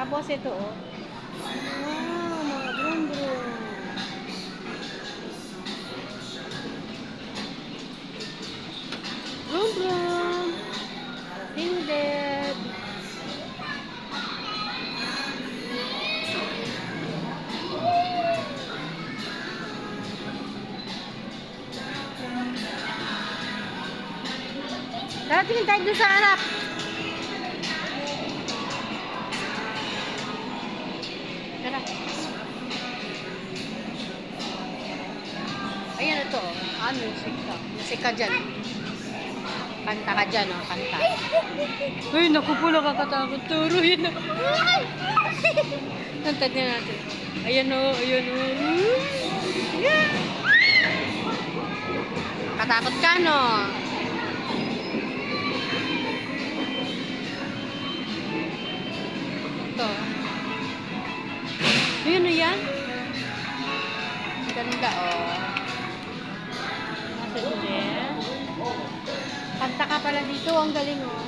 Tapos ito, oh. Wow, mga brum-brum. Brum-brum. Fielded. Tara, tingin tayo dun sa harap. Tara. Ayan ito. Ano musika? Musika dyan. Kanta ka dyan, oh. Kanta. Uy, naku po, nakakatakot. Turo yun. Kanta din natin. Ayan, oh. Ayan, oh. Katakot ka, no? Ito. Ayan, oh, yan. Ganda, oh. Nasa ulit. Kanta ka pala dito. Ang galing, oh.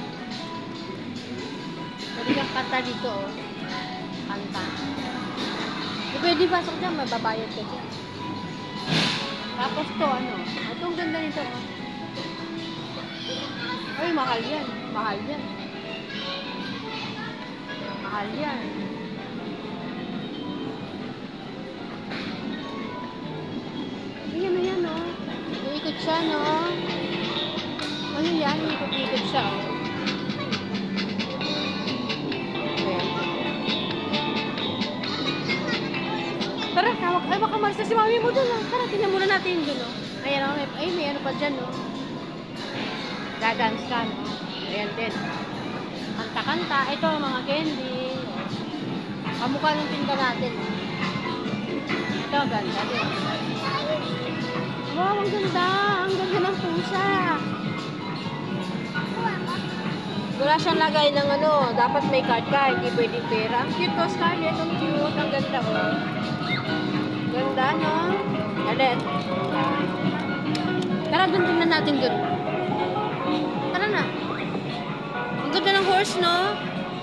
Galing ang kanta dito, oh. Kanta. E, pwede pasok dyan. Mababayad ka dyan. Tapos to, ano. Ito, ang ganda nito, oh. Ay, mahal yan. Mahal yan. Mahal yan. Ayan na yan, oh. Iikot siya, no? Ano yan? Iikot-ikot siya, oh. Ayan. Tara, tawag. Ay, baka malis na si mami mo dun, oh. Tara, tingnan muna natin dun, oh. Ayan, oh. Ay, may ano pa dyan, oh. Dadance ka, no? Ayan din. Kanta-kanta. Ito, mga candy. Kamukha ng tinda natin. Ito, ganda din. Wow, ang ganda. Ang ganda ng pusa. Wala siyang lagay ng ano. Dapat may card ka. Hindi pwedeng pera. Ang cute ko, Scarlett. Ang cute. Ang ganda, oh. Ganda, no? Alet. Tara, dun tingnan natin dun. Tara na. Ang ganda ng horse, no?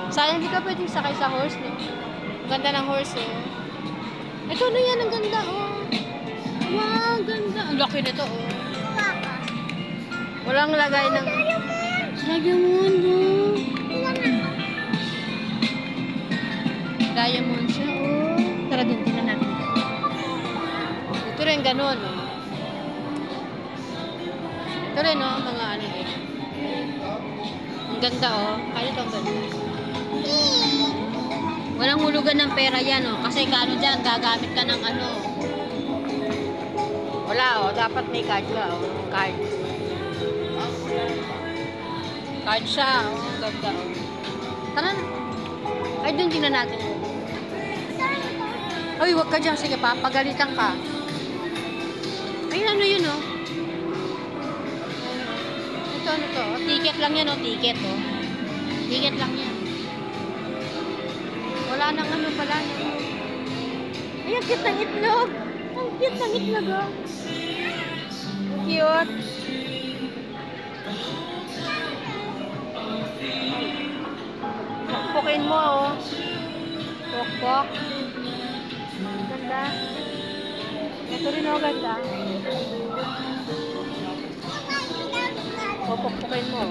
Sayang hindi ka pwedeng sakay sa horse, no? Ang ganda ng horse, oh. Ito na yan. Ang ganda, oh. Wow, ganda. Ang laki nito, oh. Walang lagay ng... Diamond, oh. Diamond siya, oh. Tara din, tingnan natin. Ito rin, ganun, oh. Ito rin, oh, mga ano eh. Ang ganda, oh. Kaya ito, ang ganda. Walang hulugan ng pera yan, oh. Kasi kano dyan, gagamit ka ng ano. Wala, oh. Dapat may card ka, oh. Card. Card siya, oh. Ang ganda, oh. Tara na. Ay, dun tingnan natin. Ay, wag ka dyan. Sige pa, pagalitan ka. Ay, ano yun, oh. Ito, ano to? Ticket lang yan, oh. Ticket, oh. Ticket lang yan. Wala nang ano pala. Ay, ang cute ng itlog. Ang cute ng itlog, oh. Cute. Pokpokin mo, oh. Pokpok. Ganda. Ito rin, oh, ganda. Pokpokin mo.